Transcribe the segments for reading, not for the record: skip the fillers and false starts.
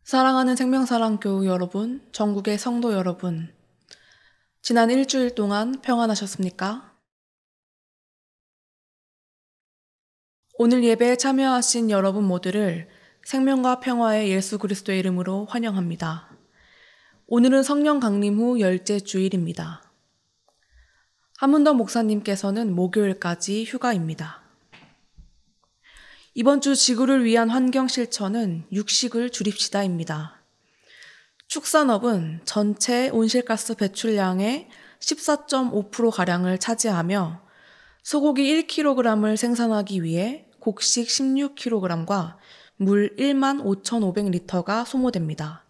사랑하는 생명사랑교우 여러분, 전국의 성도 여러분, 지난 일주일 동안 평안하셨습니까? 오늘 예배에 참여하신 여러분 모두를 생명과 평화의 예수 그리스도의 이름으로 환영합니다. 오늘은 성령 강림 후 10째 주일입니다. 한문덕 목사님께서는 목요일까지 휴가입니다. 이번 주 지구를 위한 환경 실천은 육식을 줄입시다입니다. 축산업은 전체 온실가스 배출량의 14.5%가량을 차지하며 소고기 1kg을 생산하기 위해 곡식 16kg과 물 15,500리터가 소모됩니다.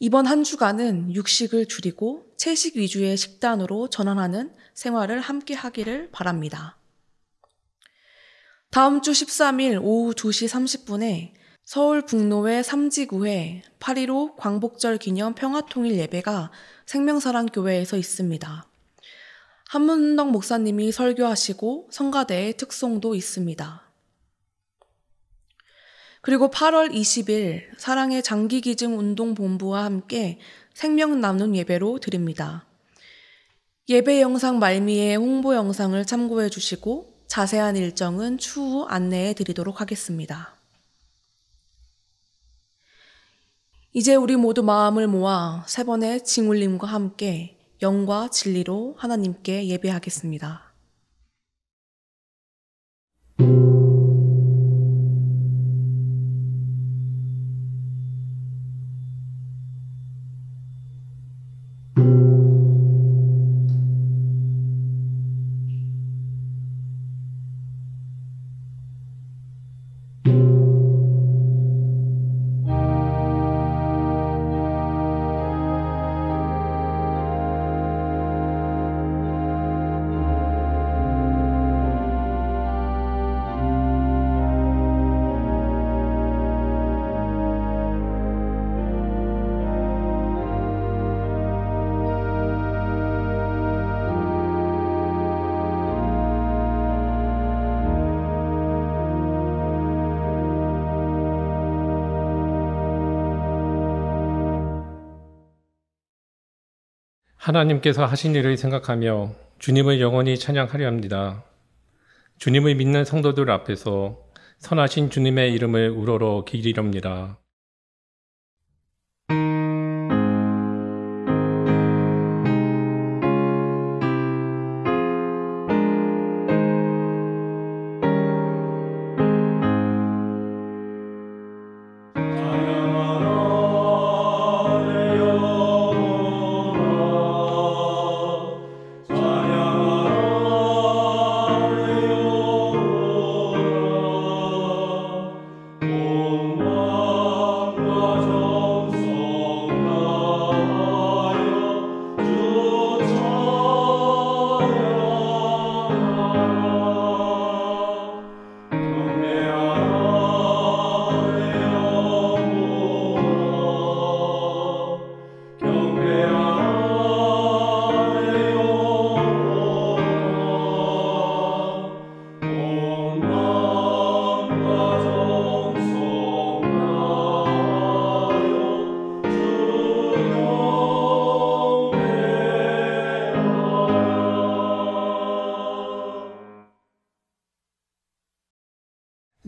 이번 한 주간은 육식을 줄이고 채식 위주의 식단으로 전환하는 생활을 함께 하기를 바랍니다. 다음 주 13일 오후 2시 30분에 서울 북로의 삼지구에 8.15 광복절 기념 평화통일 예배가 생명사랑교회에서 있습니다. 한문덕 목사님이 설교하시고 성가대의 특송도 있습니다. 그리고 8월 20일 사랑의 장기기증운동본부와 함께 생명 나눔 예배로 드립니다. 예배 영상 말미에 홍보 영상을 참고해 주시고 자세한 일정은 추후 안내해 드리도록 하겠습니다. 이제 우리 모두 마음을 모아 세 번의 징울림과 함께 영과 진리로 하나님께 예배하겠습니다. 하나님께서 하신 일을 생각하며 주님을 영원히 찬양하려 합니다. 주님을 믿는 성도들 앞에서 선하신 주님의 이름을 우러러 기리렵니다.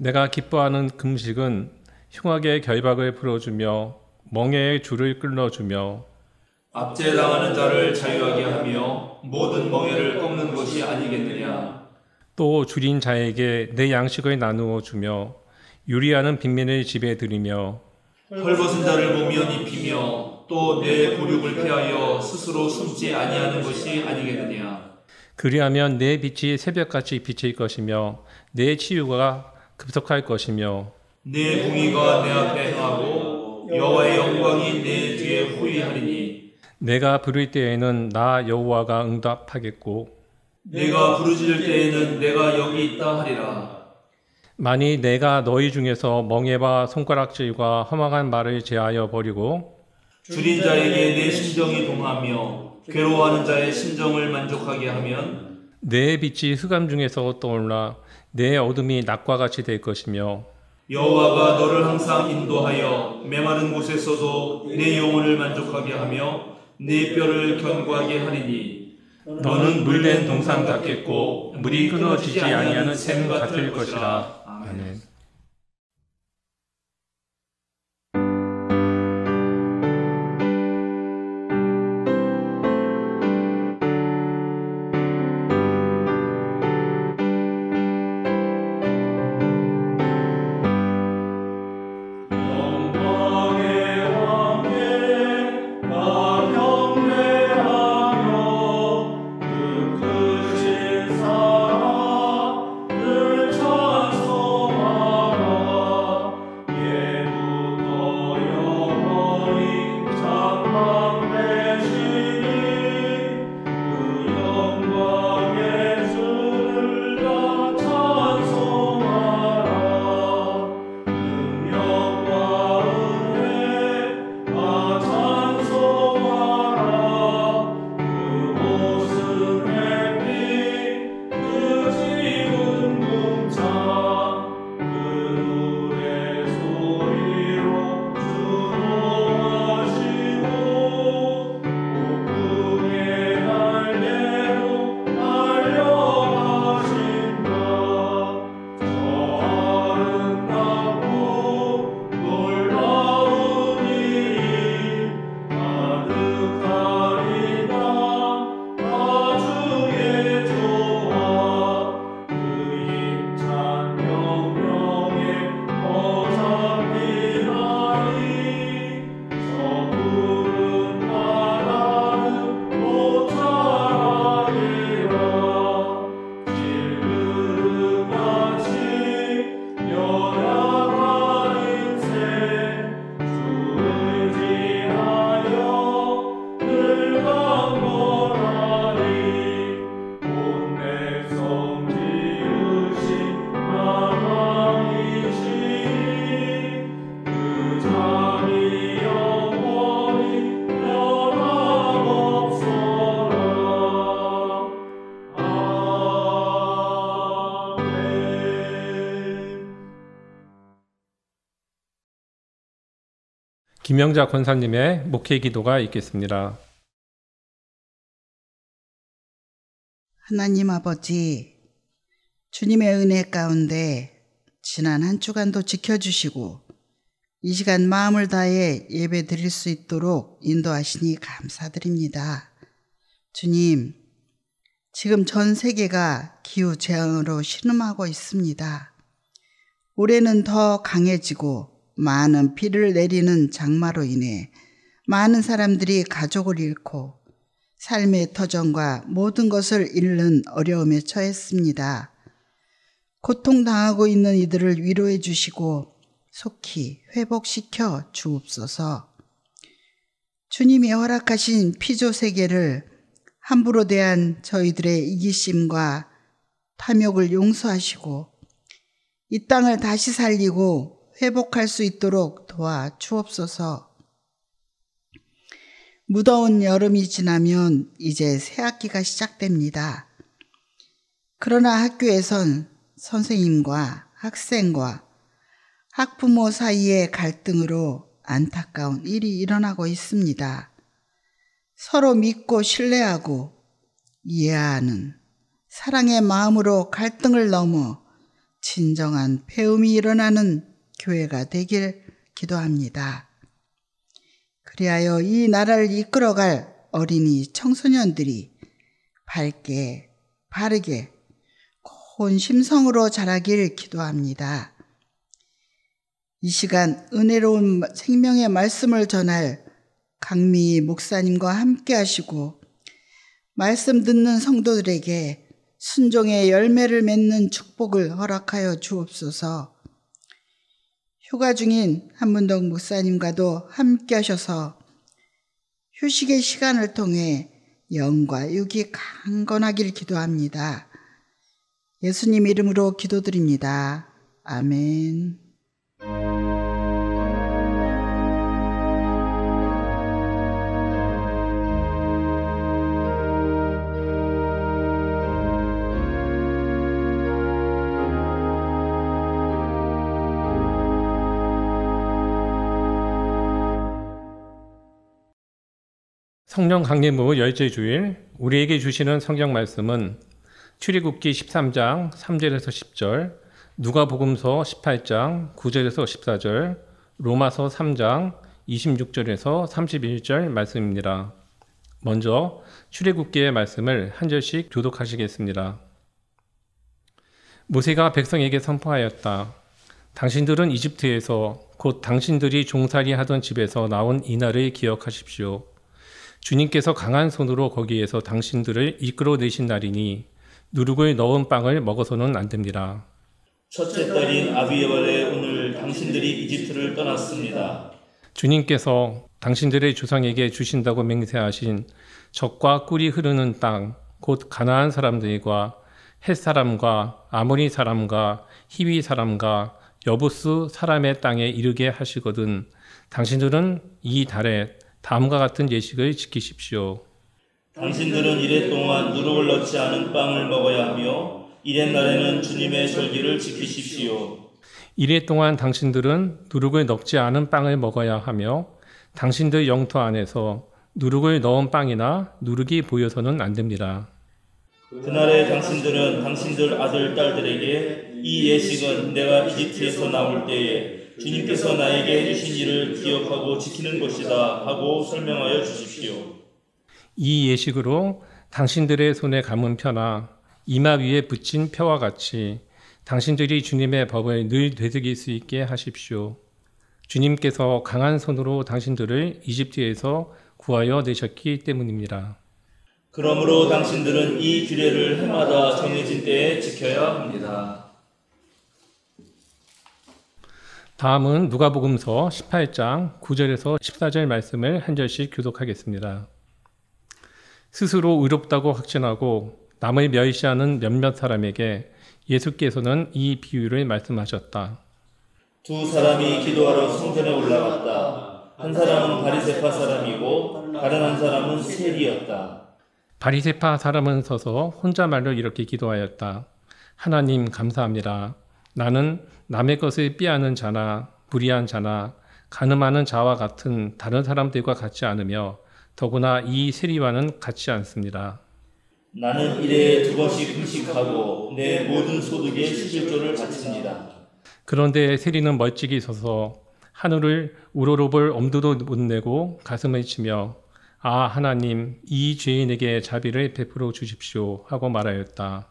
내가 기뻐하는 금식은 흉악의 결박을 풀어주며 멍에의 줄을 끊어주며 압제당하는 자를 자유하게 하며 모든 멍에를 꺾는 것이 아니겠느냐. 또 줄인 자에게 내 양식을 나누어 주며 유리하는 빈민을 집에 들이며 헐벗은 자를 보면 입히며 또 내 곤욕을 피하여 스스로 숨지 아니하는 것이 아니겠느냐. 그리하면 내 빛이 새벽같이 비칠 것이며 내 치유가 급속할 것이며 내 공의가 내 앞에 행하고 여호와의 영광이 내 뒤에 호위하리니 내가 부를 때에는 나 여호와가 응답하겠고 내가 부르짖을 때에는 내가 여기 있다 하리라. 만일 내가 너희 중에서 멍에와 손가락질과 험악한 말을 제하여 버리고 줄인 자에게 내 심정이 동하며 괴로워하는 자의 심정을 만족하게 하면 내 빛이 흑암 중에서 떠올라 내 어둠이 낮과 같이 될 것이며 여호와가 너를 항상 인도하여 메마른 곳에서도 내 영혼을 만족하게 하며 내 뼈를 견고하게 하리니 너는 물된 동산 같겠고 물이 끊어지지 아니하는 샘 같을 것이라. 아멘. 김영자 권사님의 목회 기도가 있겠습니다. 하나님 아버지, 주님의 은혜 가운데 지난 한 주간도 지켜주시고 이 시간 마음을 다해 예배 드릴 수 있도록 인도하시니 감사드립니다. 주님, 지금 전 세계가 기후재앙으로 신음하고 있습니다. 올해는 더 강해지고 많은 비를 내리는 장마로 인해 많은 사람들이 가족을 잃고 삶의 터전과 모든 것을 잃는 어려움에 처했습니다. 고통당하고 있는 이들을 위로해 주시고 속히 회복시켜 주옵소서. 주님이 허락하신 피조 세계를 함부로 대한 저희들의 이기심과 탐욕을 용서하시고 이 땅을 다시 살리고 회복할 수 있도록 도와 주옵소서. 무더운 여름이 지나면 이제 새학기가 시작됩니다. 그러나 학교에선 선생님과 학생과 학부모 사이의 갈등으로 안타까운 일이 일어나고 있습니다. 서로 믿고 신뢰하고 이해하는 사랑의 마음으로 갈등을 넘어 진정한 배움이 일어나는 교회가 되길 기도합니다. 그리하여 이 나라를 이끌어갈 어린이 청소년들이 밝게 바르게 고운 심성으로 자라길 기도합니다. 이 시간 은혜로운 생명의 말씀을 전할 강미 목사님과 함께 하시고 말씀 듣는 성도들에게 순종의 열매를 맺는 축복을 허락하여 주옵소서. 휴가 중인 한문덕 목사님과도 함께 하셔서 휴식의 시간을 통해 영과 육이 강건하길 기도합니다. 예수님 이름으로 기도드립니다. 아멘. 성령 강림후 열째 주일, 우리에게 주시는 성경 말씀은 출애굽기 13장 3절에서 10절, 누가복음서 18장 9절에서 14절, 로마서 3장 26절에서 31절 말씀입니다. 먼저 출애굽기의 말씀을 한 절씩 교독하시겠습니다. 모세가 백성에게 선포하였다. 당신들은 이집트에서 곧 당신들이 종살이 하던 집에서 나온 이날을 기억하십시오. 주님께서 강한 손으로 거기에서 당신들을 이끌어내신 날이니 누룩을 넣은 빵을 먹어서는 안 됩니다. 첫째 달인 아비월에 오늘 당신들이 이집트를 떠났습니다. 주님께서 당신들의 조상에게 주신다고 맹세하신 젖과 꿀이 흐르는 땅, 곧 가나안 사람들과 헷 사람과 아모리 사람과 히위 사람과 여부스 사람의 땅에 이르게 하시거든 당신들은 이 달에 다음과 같은 예식을 지키십시오. 당신들은 이래 동안 누룩을 넣지 않은 빵을 먹어야 하며 이렛날에는 주님의 절기를 지키십시오. 이래 동안 당신들은 누룩을 넣지 않은 빵을 먹어야 하며 당신들 영토 안에서 누룩을 넣은 빵이나 누룩이 보여서는 안 됩니다. 그날에 당신들은 당신들 아들, 딸들에게 이 예식은 내가 이집트에서 나올 때에 주님께서 나에게 해주신 일을 기억하고 지키는 것이다 하고 설명하여 주십시오. 이 예식으로 당신들의 손에 감은 표나 이마 위에 붙인 표와 같이 당신들이 주님의 법을 늘 되새길 수 있게 하십시오. 주님께서 강한 손으로 당신들을 이집트에서 구하여 내셨기 때문입니다. 그러므로 당신들은 이 규례를 해마다 정해진 때에 지켜야 합니다. 다음은 누가복음서 18장 9절에서 14절 말씀을 한 절씩 교독하겠습니다. 스스로 의롭다고 확신하고 남을 멸시하는 몇몇 사람에게 예수께서는 이 비유를 말씀하셨다. 두 사람이 기도하러 성전에 올라갔다. 한 사람은 바리새파 사람이고 다른 한 사람은 세리였다. 바리새파 사람은 서서 혼자말로 이렇게 기도하였다. 하나님 감사합니다. 나는 남의 것을 빼앗는 자나 불의한 자나 간음하는 자와 같은 다른 사람들과 같지 않으며 더구나 이 세리와는 같지 않습니다. 나는 일에 2번씩 금식하고 내 모든 소득의 11조를 바칩니다. 그런데 세리는 멀찍이 서서 하늘을 우러러볼 엄두도 못 내고 가슴을 치며 아 하나님 이 죄인에게 자비를 베풀어 주십시오 하고 말하였다.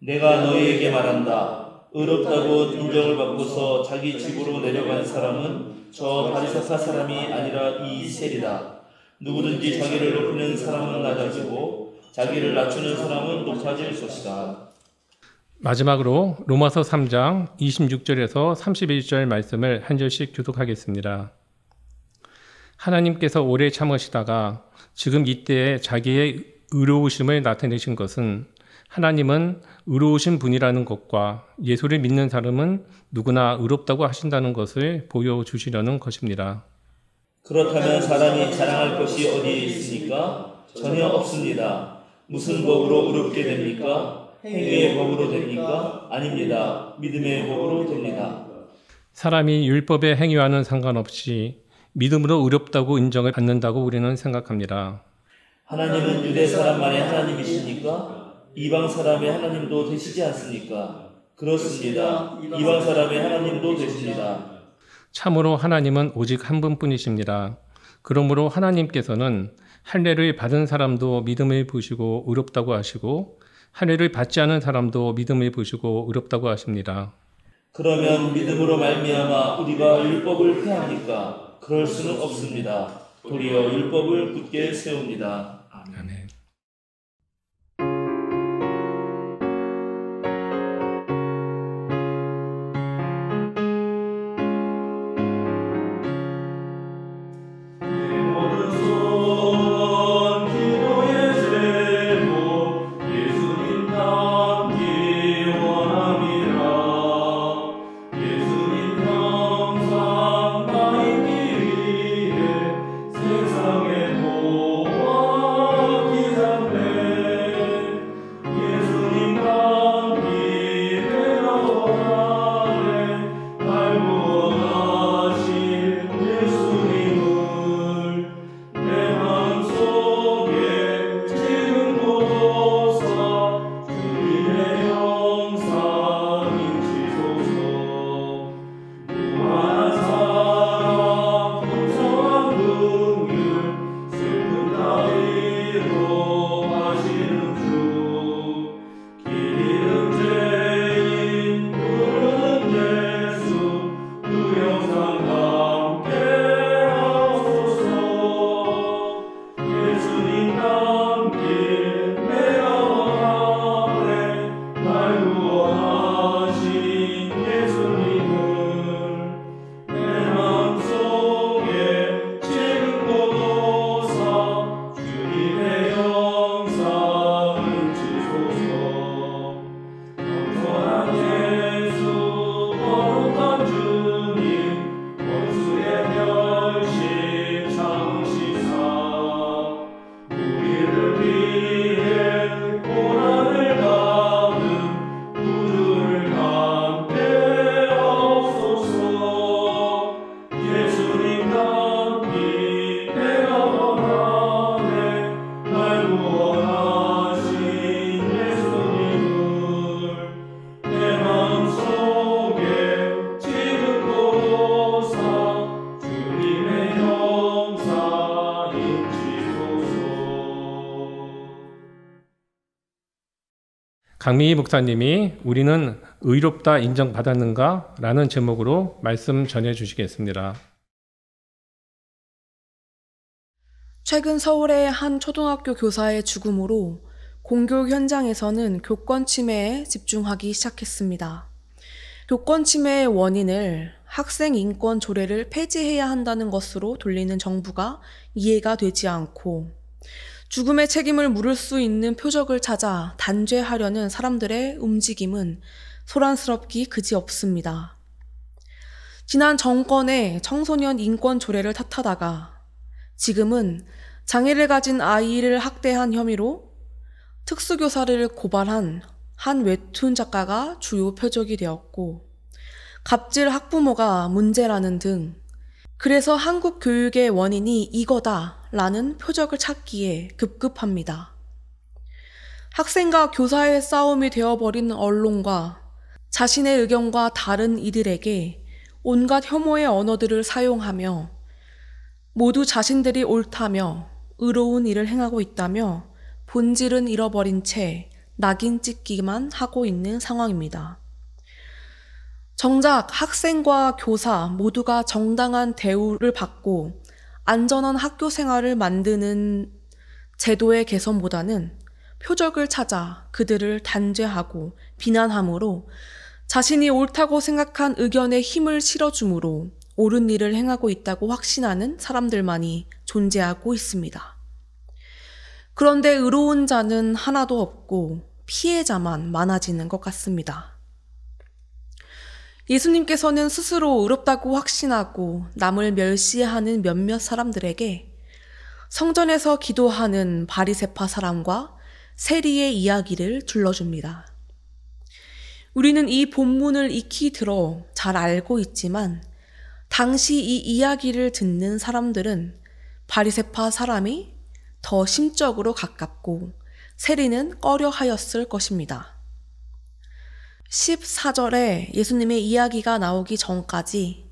내가 너희에게 말한다. 의롭다고 인정을 받고서 자기 집으로 내려간 사람은 저 바리새파 사람이 아니라 이 세리다. 누구든지 자기를 높이는 사람은 낮아지고 자기를 낮추는 사람은 높아질 것이다. 마지막으로 로마서 3장 26절에서 31절 말씀을 한 절씩 교독하겠습니다. 하나님께서 오래 참으시다가 지금 이때에 자기의 의로우심을 나타내신 것은 하나님은 의로우신 분이라는 것과 예수를 믿는 사람은 누구나 의롭다고 하신다는 것을 보여주시려는 것입니다. 그렇다면 사람이 자랑할 것이 어디에 있습니까? 전혀 없습니다. 무슨 법으로 의롭게 됩니까? 행위의 법으로 됩니까? 아닙니다. 믿음의 법으로 됩니다. 사람이 율법의 행위와는 상관없이 믿음으로 의롭다고 인정을 받는다고 우리는 생각합니다. 하나님은 유대 사람만의 하나님이십니까? 이방 사람의 하나님도 되시지 않습니까? 그렇습니다. 이방 사람의 하나님도 되십니다. 참으로 하나님은 오직 한 분뿐이십니다. 그러므로 하나님께서는 할례를 받은 사람도 믿음을 보시고 의롭다고 하시고 할례를 받지 않은 사람도 믿음을 보시고 의롭다고 하십니다. 그러면 믿음으로 말미암아 우리가 율법을 폐합니까? 그럴 수는 없습니다. 도리어 율법을 굳게 세웁니다. 아멘. 세상에 보아 강미희 목사님이 우리는 의롭다 인정받았는가? 라는 제목으로 말씀 전해 주시겠습니다. 최근 서울의 한 초등학교 교사의 죽음으로 공교 현장에서는 교권 침해에 집중하기 시작했습니다. 교권 침해의 원인을 학생 인권 조례를 폐지해야 한다는 것으로 돌리는 정부가 이해가 되지 않고 죽음의 책임을 물을 수 있는 표적을 찾아 단죄하려는 사람들의 움직임은 소란스럽기 그지없습니다. 지난 정권의 청소년 인권 조례를 탓하다가 지금은 장애를 가진 아이를 학대한 혐의로 특수교사를 고발한 한 웹툰 작가가 주요 표적이 되었고 갑질 학부모가 문제라는 등 그래서 한국 교육의 원인이 이거다라는 표적을 찾기에 급급합니다. 학생과 교사의 싸움이 되어버린 언론과 자신의 의견과 다른 이들에게 온갖 혐오의 언어들을 사용하며 모두 자신들이 옳다며 의로운 일을 행하고 있다며 본질은 잃어버린 채 낙인 찍기만 하고 있는 상황입니다. 정작 학생과 교사 모두가 정당한 대우를 받고 안전한 학교 생활을 만드는 제도의 개선보다는 표적을 찾아 그들을 단죄하고 비난함으로 자신이 옳다고 생각한 의견에 힘을 실어줌으로 옳은 일을 행하고 있다고 확신하는 사람들만이 존재하고 있습니다. 그런데 의로운 자는 하나도 없고 피해자만 많아지는 것 같습니다. 예수님께서는 스스로 의롭다고 확신하고 남을 멸시하는 몇몇 사람들에게 성전에서 기도하는 바리새파 사람과 세리의 이야기를 둘러줍니다. 우리는 이 본문을 익히 들어 잘 알고 있지만 당시 이 이야기를 듣는 사람들은 바리새파 사람이 더 심적으로 가깝고 세리는 꺼려하였을 것입니다. 14절에 예수님의 이야기가 나오기 전까지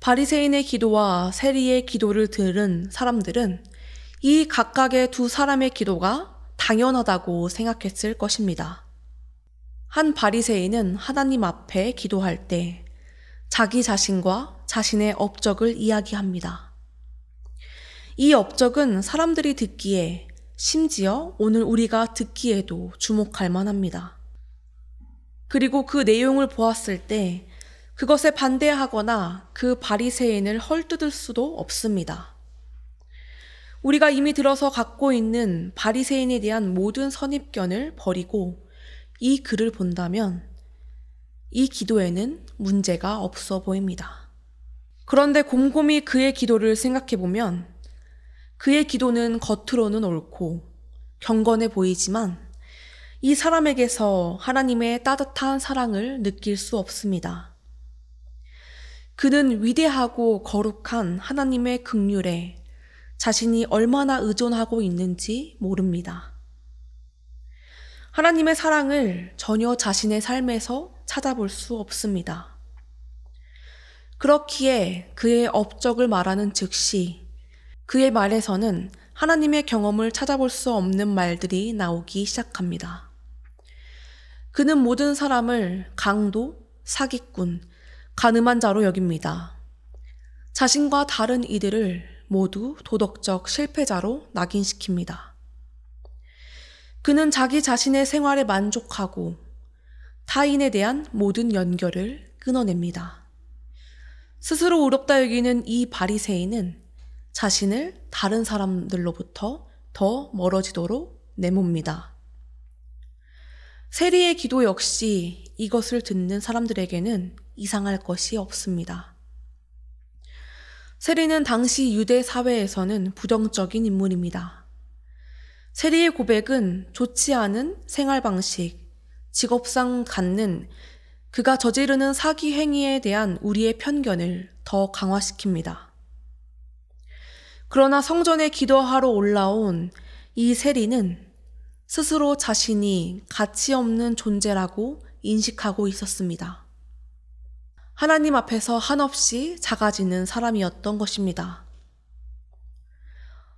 바리새인의 기도와 세리의 기도를 들은 사람들은 이 각각의 두 사람의 기도가 당연하다고 생각했을 것입니다. 한 바리새인은 하나님 앞에 기도할 때 자기 자신과 자신의 업적을 이야기합니다. 이 업적은 사람들이 듣기에 심지어 오늘 우리가 듣기에도 주목할 만합니다. 그리고 그 내용을 보았을 때 그것에 반대하거나 그 바리새인을 헐뜯을 수도 없습니다. 우리가 이미 들어서 갖고 있는 바리새인에 대한 모든 선입견을 버리고 이 글을 본다면 이 기도에는 문제가 없어 보입니다. 그런데 곰곰이 그의 기도를 생각해보면 그의 기도는 겉으로는 옳고 경건해 보이지만 이 사람에게서 하나님의 따뜻한 사랑을 느낄 수 없습니다. 그는 위대하고 거룩한 하나님의 긍휼에 자신이 얼마나 의존하고 있는지 모릅니다. 하나님의 사랑을 전혀 자신의 삶에서 찾아볼 수 없습니다. 그렇기에 그의 업적을 말하는 즉시 그의 말에서는 하나님의 경험을 찾아볼 수 없는 말들이 나오기 시작합니다. 그는 모든 사람을 강도, 사기꾼, 간음한 자로 여깁니다. 자신과 다른 이들을 모두 도덕적 실패자로 낙인시킵니다. 그는 자기 자신의 생활에 만족하고 타인에 대한 모든 연결을 끊어냅니다. 스스로 의롭다 여기는 이 바리새인은 자신을 다른 사람들로부터 더 멀어지도록 내몹니다. 세리의 기도 역시 이것을 듣는 사람들에게는 이상할 것이 없습니다. 세리는 당시 유대 사회에서는 부정적인 인물입니다. 세리의 고백은 좋지 않은 생활 방식, 직업상 갖는 그가 저지르는 사기 행위에 대한 우리의 편견을 더 강화시킵니다. 그러나 성전에 기도하러 올라온 이 세리는 스스로 자신이 가치 없는 존재라고 인식하고 있었습니다. 하나님 앞에서 한없이 작아지는 사람이었던 것입니다.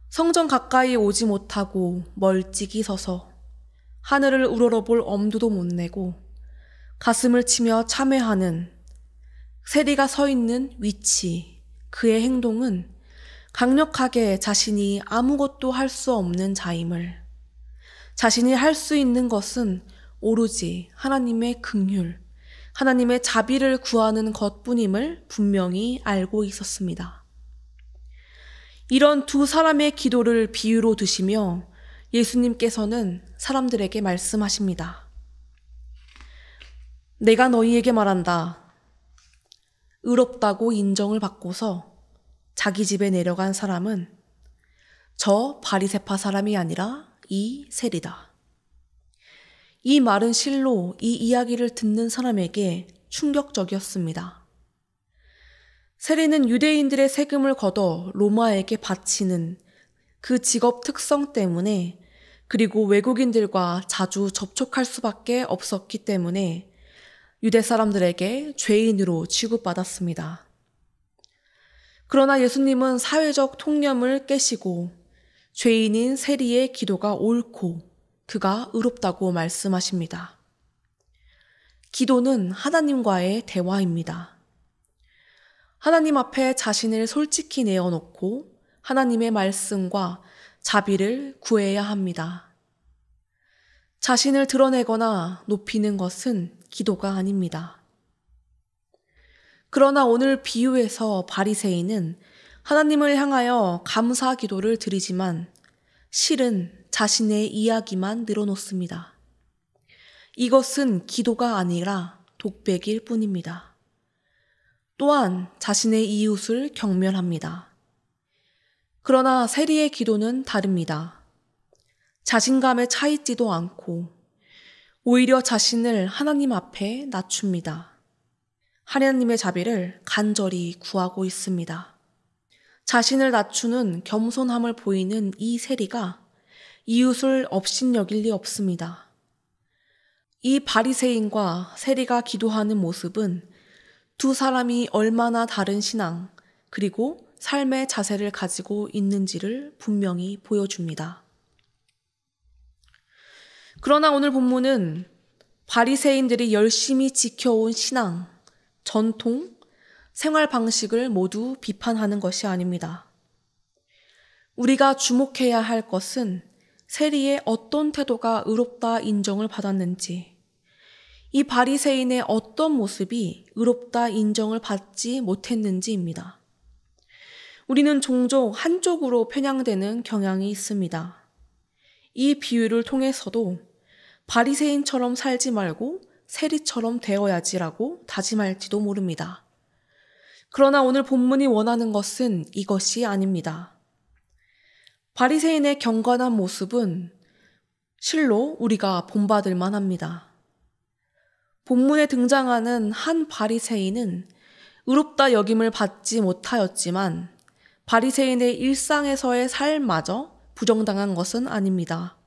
성전 가까이 오지 못하고 멀찍이 서서 하늘을 우러러볼 엄두도 못 내고 가슴을 치며 참회하는 세리가 서 있는 위치, 그의 행동은 강력하게 자신이 아무것도 할 수 없는 자임을, 자신이 할 수 있는 것은 오로지 하나님의 긍휼, 하나님의 자비를 구하는 것뿐임을 분명히 알고 있었습니다. 이런 두 사람의 기도를 비유로 드시며 예수님께서는 사람들에게 말씀하십니다. 내가 너희에게 말한다. 의롭다고 인정을 받고서 자기 집에 내려간 사람은 저 바리새파 사람이 아니라 이 세리다. 이 말은 실로 이 이야기를 듣는 사람에게 충격적이었습니다. 세리는 유대인들의 세금을 걷어 로마에게 바치는 그 직업 특성 때문에, 그리고 외국인들과 자주 접촉할 수밖에 없었기 때문에 유대 사람들에게 죄인으로 취급받았습니다. 그러나 예수님은 사회적 통념을 깨시고 죄인인 세리의 기도가 옳고 그가 의롭다고 말씀하십니다. 기도는 하나님과의 대화입니다. 하나님 앞에 자신을 솔직히 내어놓고 하나님의 말씀과 자비를 구해야 합니다. 자신을 드러내거나 높이는 것은 기도가 아닙니다. 그러나 오늘 비유에서 바리새인은 하나님을 향하여 감사 기도를 드리지만 실은 자신의 이야기만 늘어놓습니다. 이것은 기도가 아니라 독백일 뿐입니다. 또한 자신의 이웃을 경멸합니다. 그러나 세리의 기도는 다릅니다. 자신감에 차있지도 않고 오히려 자신을 하나님 앞에 낮춥니다. 하나님의 자비를 간절히 구하고 있습니다. 자신을 낮추는 겸손함을 보이는 이 세리가 이웃을 업신여길 리 없습니다. 이 바리새인과 세리가 기도하는 모습은 두 사람이 얼마나 다른 신앙 그리고 삶의 자세를 가지고 있는지를 분명히 보여줍니다. 그러나 오늘 본문은 바리새인들이 열심히 지켜온 신앙, 전통, 생활 방식을 모두 비판하는 것이 아닙니다. 우리가 주목해야 할 것은 세리의 어떤 태도가 의롭다 인정을 받았는지, 이 바리새인의 어떤 모습이 의롭다 인정을 받지 못했는지입니다. 우리는 종종 한쪽으로 편향되는 경향이 있습니다. 이 비유를 통해서도 바리새인처럼 살지 말고 세리처럼 되어야지라고 다짐할지도 모릅니다. 그러나 오늘 본문이 원하는 것은 이것이 아닙니다. 바리새인의 경건한 모습은 실로 우리가 본받을 만합니다. 본문에 등장하는 한 바리새인은 의롭다 여김을 받지 못하였지만 바리새인의 일상에서의 삶마저 부정당한 것은 아닙니다.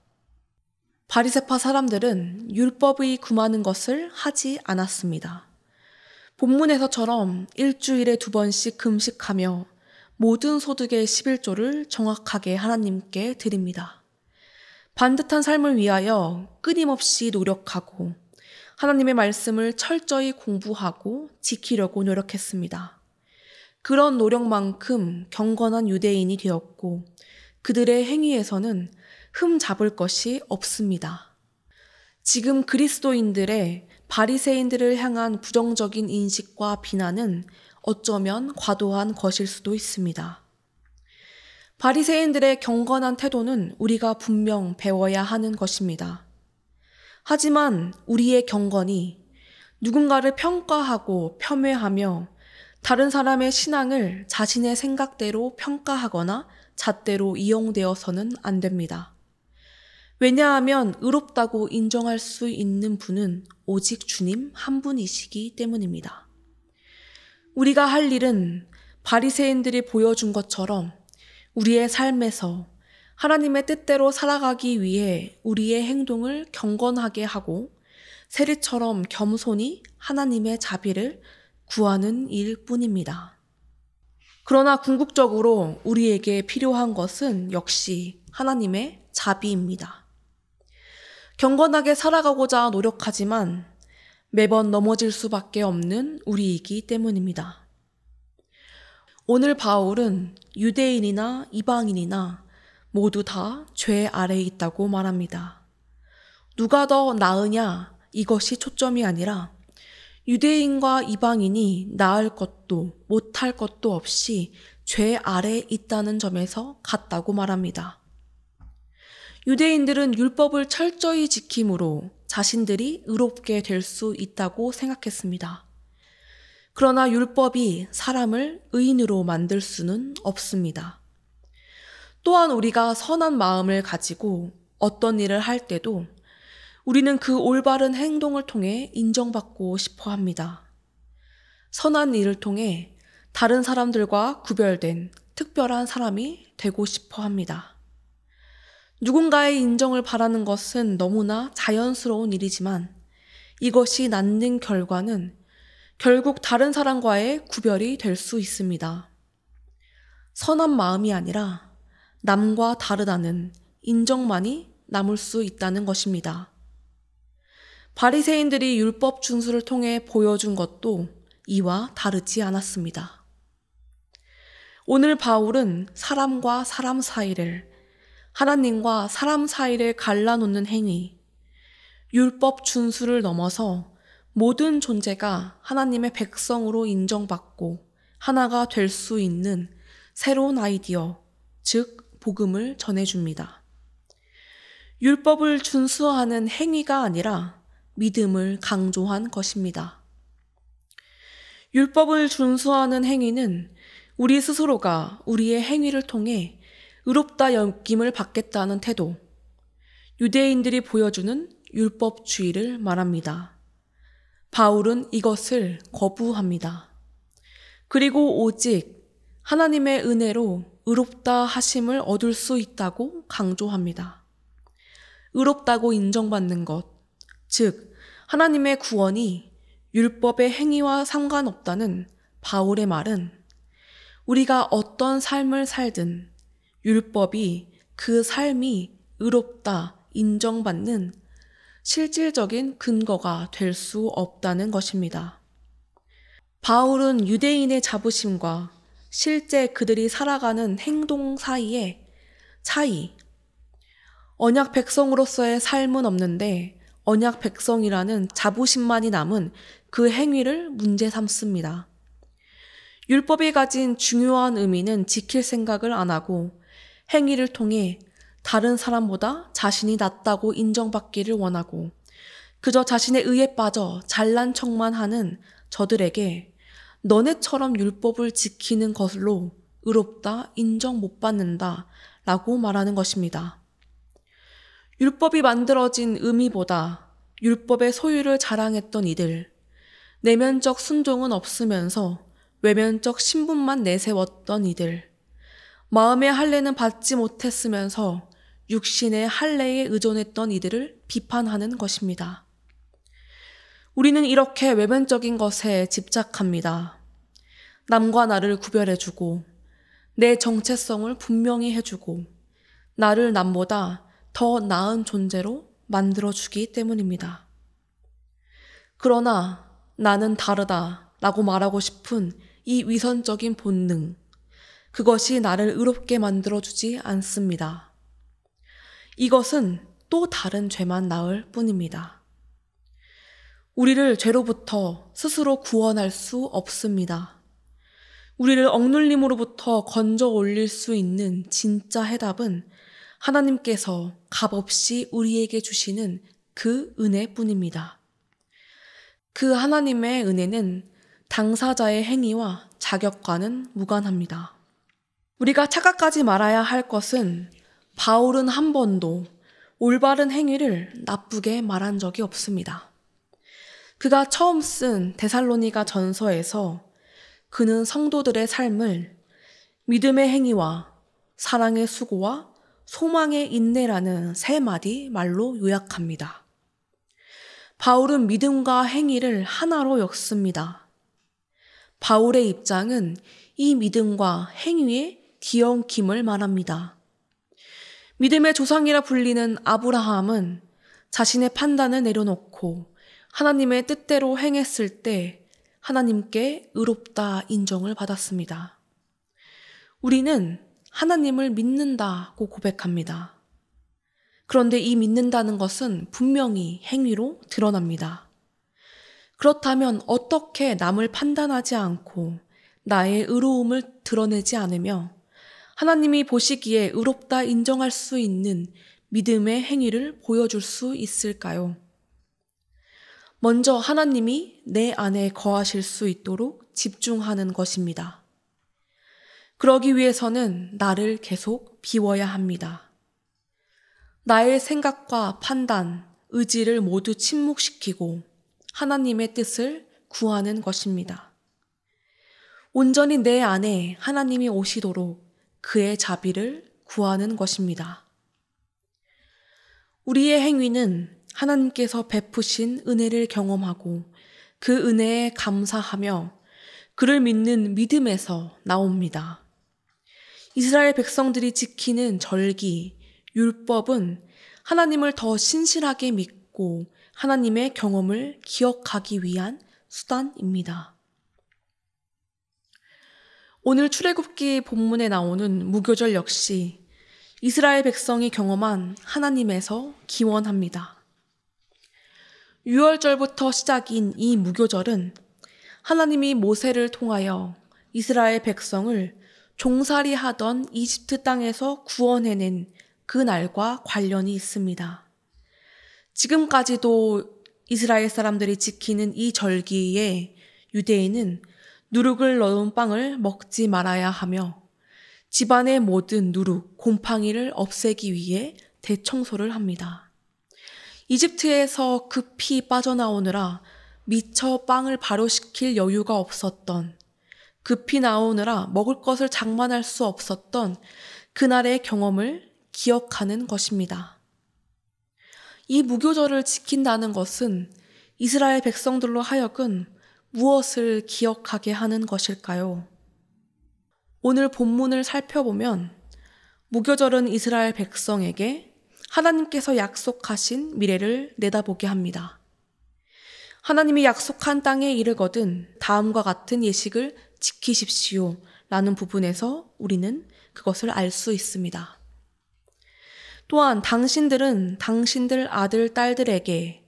바리새파 사람들은 율법의 금하는 것을 하지 않았습니다. 본문에서처럼 일주일에 2번씩 금식하며 모든 소득의 11조를 정확하게 하나님께 드립니다. 반듯한 삶을 위하여 끊임없이 노력하고 하나님의 말씀을 철저히 공부하고 지키려고 노력했습니다. 그런 노력만큼 경건한 유대인이 되었고 그들의 행위에서는 흠 잡을 것이 없습니다. 지금 그리스도인들의 바리새인들을 향한 부정적인 인식과 비난은 어쩌면 과도한 것일 수도 있습니다. 바리새인들의 경건한 태도는 우리가 분명 배워야 하는 것입니다. 하지만 우리의 경건이 누군가를 평가하고 폄훼하며 다른 사람의 신앙을 자신의 생각대로 평가하거나 잣대로 이용되어서는 안 됩니다. 왜냐하면 의롭다고 인정할 수 있는 분은 오직 주님 한 분이시기 때문입니다. 우리가 할 일은 바리새인들이 보여준 것처럼 우리의 삶에서 하나님의 뜻대로 살아가기 위해 우리의 행동을 경건하게 하고 세리처럼 겸손히 하나님의 자비를 구하는 일뿐입니다. 그러나 궁극적으로 우리에게 필요한 것은 역시 하나님의 자비입니다. 경건하게 살아가고자 노력하지만 매번 넘어질 수밖에 없는 우리이기 때문입니다. 오늘 바울은 유대인이나 이방인이나 모두 다 죄 아래에 있다고 말합니다. 누가 더 나으냐 이것이 초점이 아니라 유대인과 이방인이 나을 것도 못할 것도 없이 죄 아래에 있다는 점에서 같다고 말합니다. 유대인들은 율법을 철저히 지킴으로 자신들이 의롭게 될 수 있다고 생각했습니다. 그러나 율법이 사람을 의인으로 만들 수는 없습니다. 또한 우리가 선한 마음을 가지고 어떤 일을 할 때도 우리는 그 올바른 행동을 통해 인정받고 싶어 합니다. 선한 일을 통해 다른 사람들과 구별된 특별한 사람이 되고 싶어 합니다. 누군가의 인정을 바라는 것은 너무나 자연스러운 일이지만 이것이 낳는 결과는 결국 다른 사람과의 구별이 될 수 있습니다. 선한 마음이 아니라 남과 다르다는 인정만이 남을 수 있다는 것입니다. 바리새인들이 율법 준수를 통해 보여준 것도 이와 다르지 않았습니다. 오늘 바울은 사람과 사람 사이를, 하나님과 사람 사이를 갈라놓는 행위, 율법 준수를 넘어서 모든 존재가 하나님의 백성으로 인정받고 하나가 될 수 있는 새로운 아이디어, 즉 복음을 전해줍니다. 율법을 준수하는 행위가 아니라 믿음을 강조한 것입니다. 율법을 준수하는 행위는 우리 스스로가 우리의 행위를 통해 의롭다 여김을 받겠다는 태도, 유대인들이 보여주는 율법주의를 말합니다. 바울은 이것을 거부합니다. 그리고 오직 하나님의 은혜로 의롭다 하심을 얻을 수 있다고 강조합니다. 의롭다고 인정받는 것, 즉 하나님의 구원이 율법의 행위와 상관없다는 바울의 말은 우리가 어떤 삶을 살든 율법이 그 삶이 의롭다 인정받는 실질적인 근거가 될 수 없다는 것입니다. 바울은 유대인의 자부심과 실제 그들이 살아가는 행동 사이의 차이, 언약 백성으로서의 삶은 없는데 언약 백성이라는 자부심만이 남은 그 행위를 문제 삼습니다. 율법이 가진 중요한 의미는 지킬 생각을 안 하고 행위를 통해 다른 사람보다 자신이 낫다고 인정받기를 원하고 그저 자신의 의에 빠져 잘난 척만 하는 저들에게 너네처럼 율법을 지키는 것으로 의롭다 인정 못 받는다 라고 말하는 것입니다. 율법이 만들어진 의미보다 율법의 소유를 자랑했던 이들, 내면적 순종은 없으면서 외면적 신분만 내세웠던 이들, 마음의 할례는 받지 못했으면서 육신의 할례에 의존했던 이들을 비판하는 것입니다. 우리는 이렇게 외면적인 것에 집착합니다. 남과 나를 구별해주고 내 정체성을 분명히 해주고 나를 남보다 더 나은 존재로 만들어주기 때문입니다. 그러나 나는 다르다 라고 말하고 싶은 이 위선적인 본능, 그것이 나를 의롭게 만들어주지 않습니다. 이것은 또 다른 죄만 낳을 뿐입니다. 우리를 죄로부터 스스로 구원할 수 없습니다. 우리를 억눌림으로부터 건져 올릴 수 있는 진짜 해답은 하나님께서 값없이 우리에게 주시는 그 은혜뿐입니다. 그 하나님의 은혜는 당사자의 행위와 자격과는 무관합니다. 우리가 착각하지 말아야 할 것은 바울은 한 번도 올바른 행위를 나쁘게 말한 적이 없습니다. 그가 처음 쓴 데살로니가 전서에서 그는 성도들의 삶을 믿음의 행위와 사랑의 수고와 소망의 인내라는 세 마디 말로 요약합니다. 바울은 믿음과 행위를 하나로 엮습니다. 바울의 입장은 이 믿음과 행위의 뒤엉킴을 말합니다. 믿음의 조상이라 불리는 아브라함은 자신의 판단을 내려놓고 하나님의 뜻대로 행했을 때 하나님께 의롭다 인정을 받았습니다. 우리는 하나님을 믿는다고 고백합니다. 그런데 이 믿는다는 것은 분명히 행위로 드러납니다. 그렇다면 어떻게 남을 판단하지 않고 나의 의로움을 드러내지 않으며 하나님이 보시기에 의롭다 인정할 수 있는 믿음의 행위를 보여줄 수 있을까요? 먼저 하나님이 내 안에 거하실 수 있도록 집중하는 것입니다. 그러기 위해서는 나를 계속 비워야 합니다. 나의 생각과 판단, 의지를 모두 침묵시키고 하나님의 뜻을 구하는 것입니다. 온전히 내 안에 하나님이 오시도록 그의 자비를 구하는 것입니다. 우리의 행위는 하나님께서 베푸신 은혜를 경험하고 그 은혜에 감사하며 그를 믿는 믿음에서 나옵니다. 이스라엘 백성들이 지키는 절기, 율법은 하나님을 더 신실하게 믿고 하나님의 경험을 기억하기 위한 수단입니다. 오늘 출애굽기 본문에 나오는 무교절 역시 이스라엘 백성이 경험한 하나님에서 기원합니다. 유월절부터 시작인 이 무교절은 하나님이 모세를 통하여 이스라엘 백성을 종살이 하던 이집트 땅에서 구원해낸 그 날과 관련이 있습니다. 지금까지도 이스라엘 사람들이 지키는 이 절기에 유대인은 누룩을 넣은 빵을 먹지 말아야 하며 집안의 모든 누룩, 곰팡이를 없애기 위해 대청소를 합니다. 이집트에서 급히 빠져나오느라 미처 빵을 발효시킬 여유가 없었던, 급히 나오느라 먹을 것을 장만할 수 없었던 그날의 경험을 기억하는 것입니다. 이 무교절을 지킨다는 것은 이스라엘 백성들로 하여금 무엇을 기억하게 하는 것일까요? 오늘 본문을 살펴보면 무교절은 이스라엘 백성에게 하나님께서 약속하신 미래를 내다보게 합니다. 하나님이 약속한 땅에 이르거든 다음과 같은 예식을 지키십시오 라는 부분에서 우리는 그것을 알 수 있습니다. 또한 당신들은 당신들 아들, 딸들에게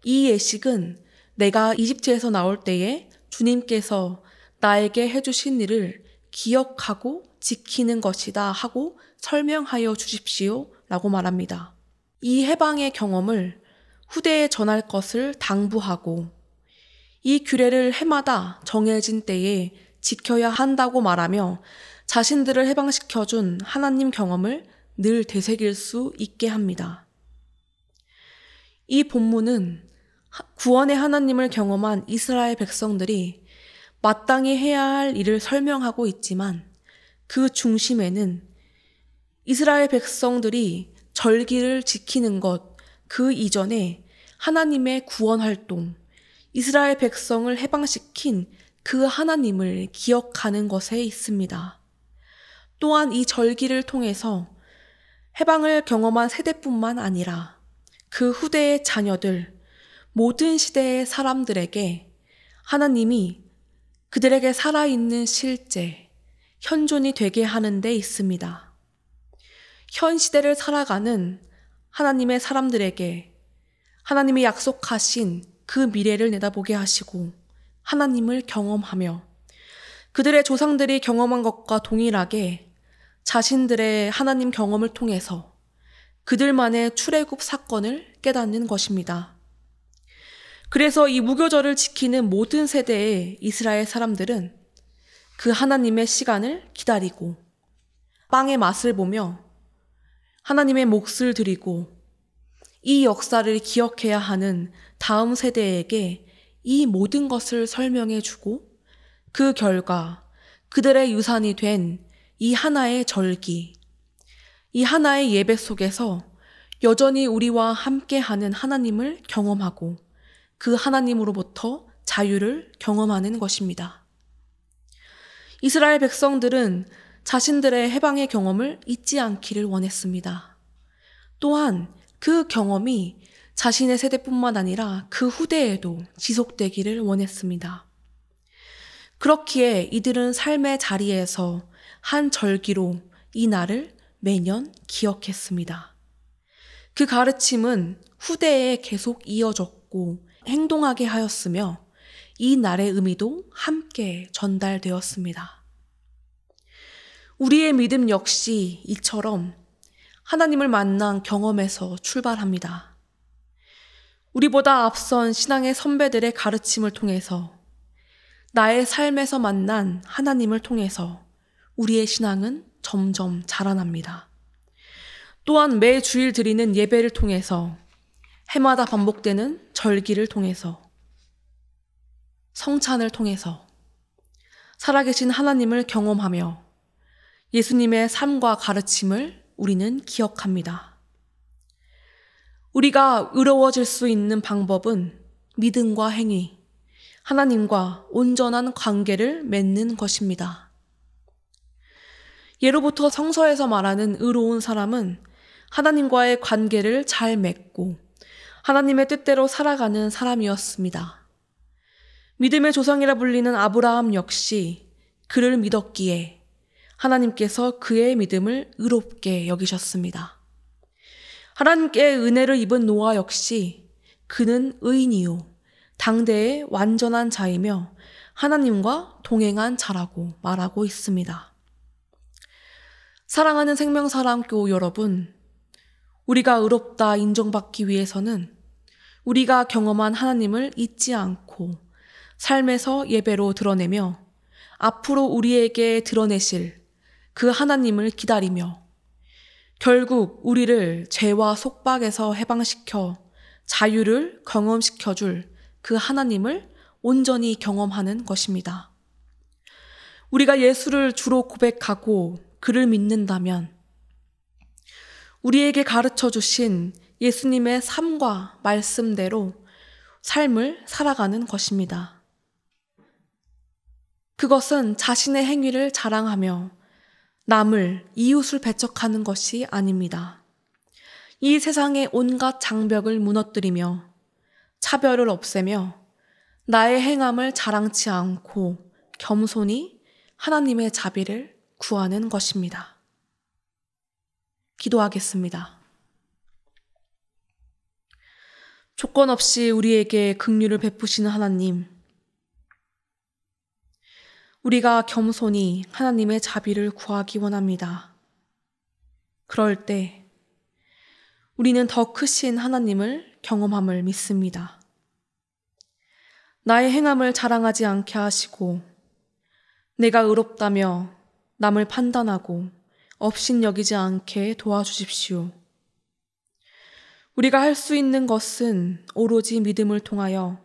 이 예식은 내가 이집트에서 나올 때에 주님께서 나에게 해주신 일을 기억하고 지키는 것이다 하고 설명하여 주십시오 라고 말합니다. 이 해방의 경험을 후대에 전할 것을 당부하고 이 규례를 해마다 정해진 때에 지켜야 한다고 말하며 자신들을 해방시켜준 하나님 경험을 늘 되새길 수 있게 합니다. 이 본문은 구원의 하나님을 경험한 이스라엘 백성들이 마땅히 해야 할 일을 설명하고 있지만 그 중심에는 이스라엘 백성들이 절기를 지키는 것, 그 이전에 하나님의 구원 활동, 이스라엘 백성을 해방시킨 그 하나님을 기억하는 것에 있습니다. 또한 이 절기를 통해서 해방을 경험한 세대뿐만 아니라 그 후대의 자녀들, 모든 시대의 사람들에게 하나님이 그들에게 살아있는 실제, 현존이 되게 하는 데 있습니다. 현 시대를 살아가는 하나님의 사람들에게 하나님이 약속하신 그 미래를 내다보게 하시고 하나님을 경험하며 그들의 조상들이 경험한 것과 동일하게 자신들의 하나님 경험을 통해서 그들만의 출애굽 사건을 깨닫는 것입니다. 그래서 이 무교절을 지키는 모든 세대의 이스라엘 사람들은 그 하나님의 시간을 기다리고 빵의 맛을 보며 하나님의 몫을 드리고 이 역사를 기억해야 하는 다음 세대에게 이 모든 것을 설명해 주고 그 결과 그들의 유산이 된 이 하나의 절기, 이 하나의 예배 속에서 여전히 우리와 함께하는 하나님을 경험하고 그 하나님으로부터 자유를 경험하는 것입니다. 이스라엘 백성들은 자신들의 해방의 경험을 잊지 않기를 원했습니다. 또한 그 경험이 자신의 세대뿐만 아니라 그 후대에도 지속되기를 원했습니다. 그렇기에 이들은 삶의 자리에서 한 절기로 이 날을 매년 기억했습니다. 그 가르침은 후대에 계속 이어졌고 행동하게 하였으며 이 날의 의미도 함께 전달되었습니다. 우리의 믿음 역시 이처럼 하나님을 만난 경험에서 출발합니다. 우리보다 앞선 신앙의 선배들의 가르침을 통해서 나의 삶에서 만난 하나님을 통해서 우리의 신앙은 점점 자라납니다. 또한 매 주일 드리는 예배를 통해서 해마다 반복되는 절기를 통해서 성찬을 통해서 살아계신 하나님을 경험하며 예수님의 삶과 가르침을 우리는 기억합니다. 우리가 의로워질 수 있는 방법은 믿음과 행위, 하나님과 온전한 관계를 맺는 것입니다. 예로부터 성서에서 말하는 의로운 사람은 하나님과의 관계를 잘 맺고 하나님의 뜻대로 살아가는 사람이었습니다. 믿음의 조상이라 불리는 아브라함 역시 그를 믿었기에 하나님께서 그의 믿음을 의롭게 여기셨습니다. 하나님께 은혜를 입은 노아 역시 그는 의인이요 당대의 완전한 자이며 하나님과 동행한 자라고 말하고 있습니다. 사랑하는 생명사랑교우 여러분, 우리가 의롭다 인정받기 위해서는 우리가 경험한 하나님을 잊지 않고 삶에서 예배로 드러내며 앞으로 우리에게 드러내실 그 하나님을 기다리며 결국 우리를 죄와 속박에서 해방시켜 자유를 경험시켜줄 그 하나님을 온전히 경험하는 것입니다. 우리가 예수를 주로 고백하고 그를 믿는다면 우리에게 가르쳐 주신 예수님의 삶과 말씀대로 삶을 살아가는 것입니다. 그것은 자신의 행위를 자랑하며 남을, 이웃을 배척하는 것이 아닙니다. 이 세상의 온갖 장벽을 무너뜨리며 차별을 없애며 나의 행함을 자랑치 않고 겸손히 하나님의 자비를 구하는 것입니다. 기도하겠습니다. 조건 없이 우리에게 긍휼을 베푸시는 하나님, 우리가 겸손히 하나님의 자비를 구하기 원합니다. 그럴 때 우리는 더 크신 하나님을 경험함을 믿습니다. 나의 행함을 자랑하지 않게 하시고 내가 의롭다며 남을 판단하고 업신여기지 않게 도와주십시오. 우리가 할 수 있는 것은 오로지 믿음을 통하여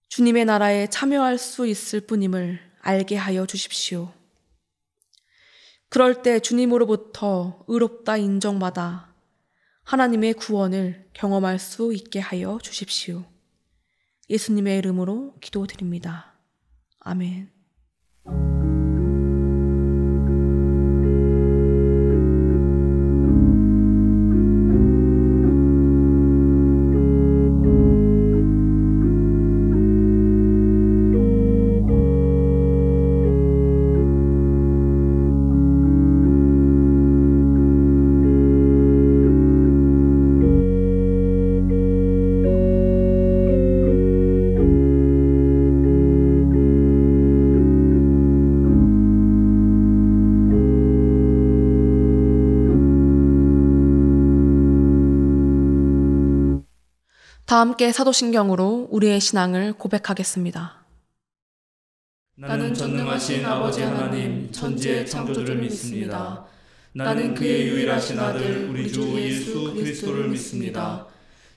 주님의 나라에 참여할 수 있을 뿐임을 알게 하여 주십시오. 그럴 때 주님으로부터 의롭다 인정받아 하나님의 구원을 경험할 수 있게 하여 주십시오. 예수님의 이름으로 기도드립니다. 아멘. 다 함께 사도신경으로 우리의 신앙을 고백하겠습니다. 나는 전능하신 아버지 하나님 천지의 창조주를 믿습니다. 나는 그의 유일하신 아들 우리 주 예수 그리스도를 믿습니다.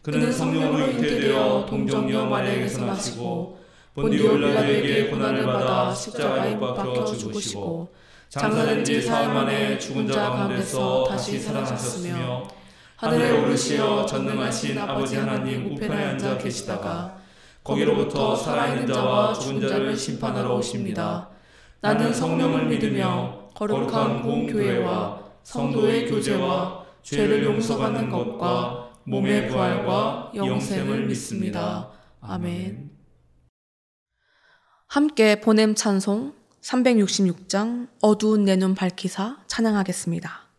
그는 성령으로 잉태되어 동정녀 마리아에게서 나시고 본디오 빌라도에게 고난을 받아 십자가에 못 박혀 죽으시고 장사된 지 사흘 만에 죽은 자 가운데서 다시 살아나셨으며 하늘에 오르시어 전능하신 아버지 하나님 우편에 앉아 계시다가 거기로부터 살아있는 자와 죽은 자를 심판하러 오십니다. 나는 성령을 믿으며 거룩한 공교회와 성도의 교제와 죄를 용서받는 것과 몸의 부활과 영생을 믿습니다. 아멘. 함께 보냄 찬송 366장 어두운 내 눈 밝히사 찬양하겠습니다.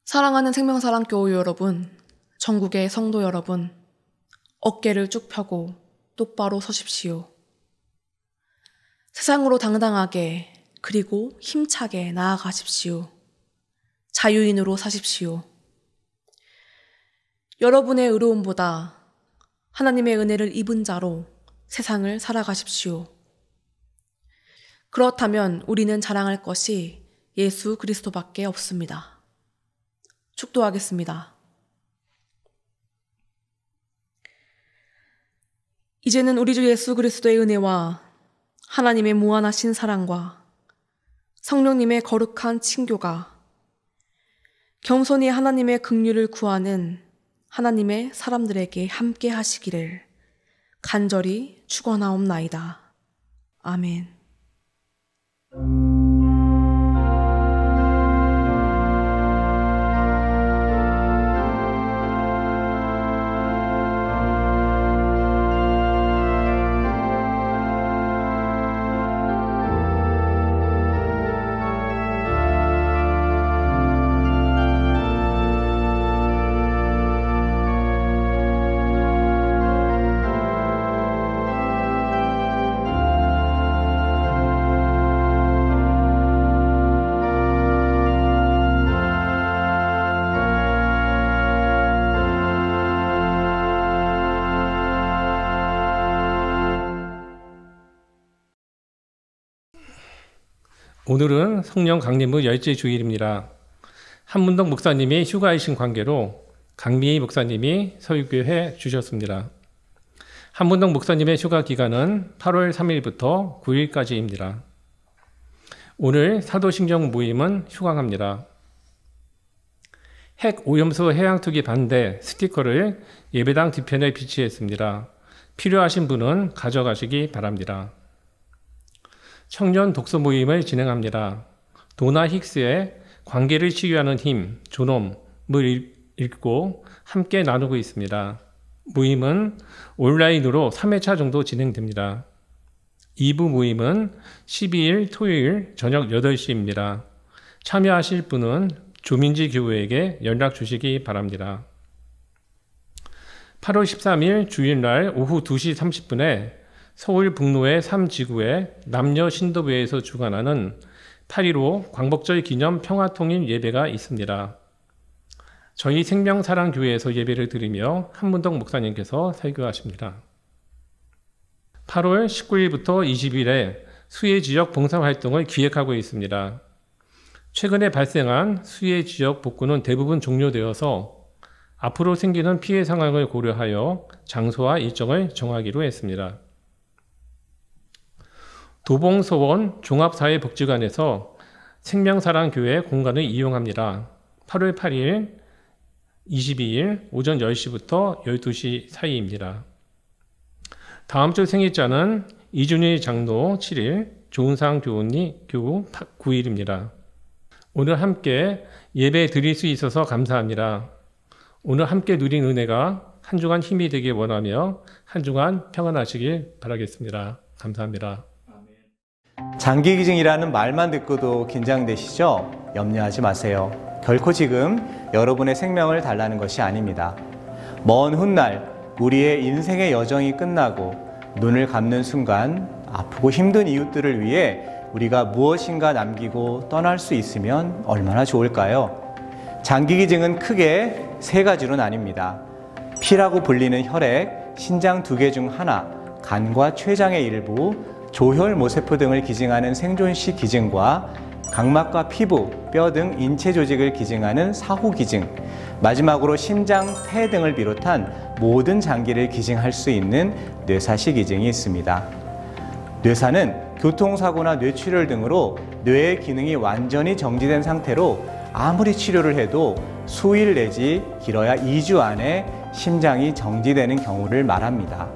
사랑하는 생명사랑교회 여러분, 전국의 성도 여러분, 어깨를 쭉 펴고 똑바로 서십시오. 세상으로 당당하게 그리고 힘차게 나아가십시오. 자유인으로 사십시오. 여러분의 의로움보다 하나님의 은혜를 입은 자로 세상을 살아가십시오. 그렇다면 우리는 자랑할 것이 예수 그리스도밖에 없습니다. 축도하겠습니다. 이제는 우리 주 예수 그리스도의 은혜와 하나님의 무한하신 사랑과 성령님의 거룩한 친교가 겸손히 하나님의 긍휼을 구하는 하나님의 사람들에게 함께 하시기를 간절히 축원하옵나이다. 아멘. 오늘은 성령 강림의 열째 주일입니다. 한문덕 목사님이 휴가이신 관계로 강미희 목사님이 설교해 주셨습니다. 한문덕 목사님의 휴가 기간은 8월 3일부터 9일까지입니다. 오늘 사도신경 모임은 휴강합니다. 핵 오염수 해양 투기 반대 스티커를 예배당 뒤편에 비치했습니다. 필요하신 분은 가져가시기 바랍니다. 청년 독서 모임을 진행합니다. 도나 힉스의 관계를 치유하는 힘, 존엄을 읽고 함께 나누고 있습니다. 모임은 온라인으로 3회차 정도 진행됩니다. 2부 모임은 12일 토요일 저녁 8시입니다. 참여하실 분은 조민지 교우에게 연락 주시기 바랍니다. 8월 13일 주일날 오후 2시 30분에 서울 북로의 3지구의 남녀 신도부에서 주관하는 8.15 광복절 기념 평화통일 예배가 있습니다. 저희 생명사랑교회에서 예배를 드리며 한문덕 목사님께서 설교하십니다. 8월 19일부터 20일에 수해 지역 봉사활동을 기획하고 있습니다. 최근에 발생한 수해 지역 복구는 대부분 종료되어서 앞으로 생기는 피해 상황을 고려하여 장소와 일정을 정하기로 했습니다. 도봉서원 종합사회복지관에서 생명사랑교회 공간을 이용합니다. 8월 8일, 22일 오전 10시부터 12시 사이입니다. 다음 주 생일자는 이준일 장로 7일, 조은상 교우 9일입니다. 오늘 함께 예배 드릴 수 있어서 감사합니다. 오늘 함께 누린 은혜가 한 주간 힘이 되길 원하며 한 주간 평안하시길 바라겠습니다. 감사합니다. 장기기증이라는 말만 듣고도 긴장되시죠? 염려하지 마세요. 결코 지금 여러분의 생명을 달라는 것이 아닙니다. 먼 훗날 우리의 인생의 여정이 끝나고 눈을 감는 순간 아프고 힘든 이웃들을 위해 우리가 무엇인가 남기고 떠날 수 있으면 얼마나 좋을까요? 장기기증은 크게 세 가지로 나뉩니다. 피라고 불리는 혈액, 신장 2개 중 하나, 간과 췌장의 일부, 조혈모세포 등을 기증하는 생존시 기증과 각막과 피부, 뼈 등 인체 조직을 기증하는 사후기증, 마지막으로 심장, 폐 등을 비롯한 모든 장기를 기증할 수 있는 뇌사시 기증이 있습니다. 뇌사는 교통사고나 뇌출혈 등으로 뇌의 기능이 완전히 정지된 상태로 아무리 치료를 해도 수일 내지 길어야 2주 안에 심장이 정지되는 경우를 말합니다.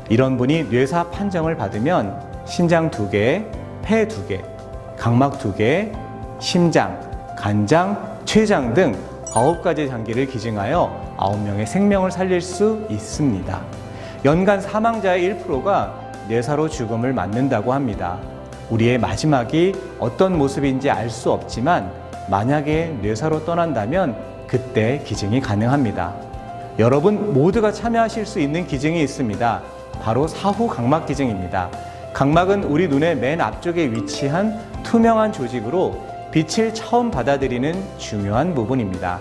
이런 분이 뇌사 판정을 받으면 신장 2개, 폐 2개, 각막 2개, 심장, 간장, 췌장 등 9가지 장기를 기증하여 9명의 생명을 살릴 수 있습니다. 연간 사망자의 1%가 뇌사로 죽음을 맞는다고 합니다. 우리의 마지막이 어떤 모습인지 알 수 없지만 만약에 뇌사로 떠난다면 그때 기증이 가능합니다. 여러분 모두가 참여하실 수 있는 기증이 있습니다. 바로 사후 각막 기증입니다. 각막은 우리 눈의 맨 앞쪽에 위치한 투명한 조직으로 빛을 처음 받아들이는 중요한 부분입니다.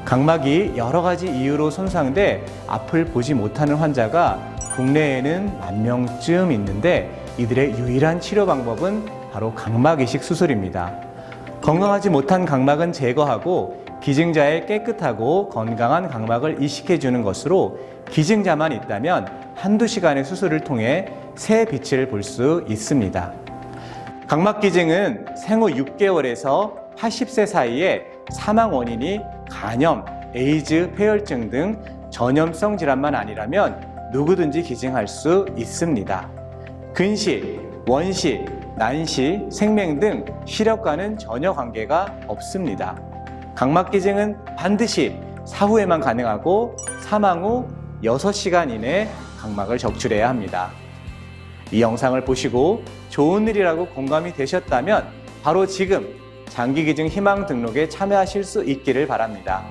각막이 여러 가지 이유로 손상돼 앞을 보지 못하는 환자가 국내에는 10,000명쯤 있는데 이들의 유일한 치료 방법은 바로 각막 이식 수술입니다. 건강하지 못한 각막은 제거하고 기증자의 깨끗하고 건강한 각막을 이식해 주는 것으로 기증자만 있다면 한두 시간의 수술을 통해 새 빛을 볼 수 있습니다. 각막 기증은 생후 6개월에서 80세 사이에 사망 원인이 간염, 에이즈, 폐혈증 등 전염성 질환만 아니라면 누구든지 기증할 수 있습니다. 근시, 원시, 난시, 생명 등 시력과는 전혀 관계가 없습니다. 각막 기증은 반드시 사후에만 가능하고 사망 후 6시간 이내 각막을 적출해야 합니다. 이 영상을 보시고 좋은 일이라고 공감이 되셨다면 바로 지금 장기기증 희망 등록에 참여하실 수 있기를 바랍니다.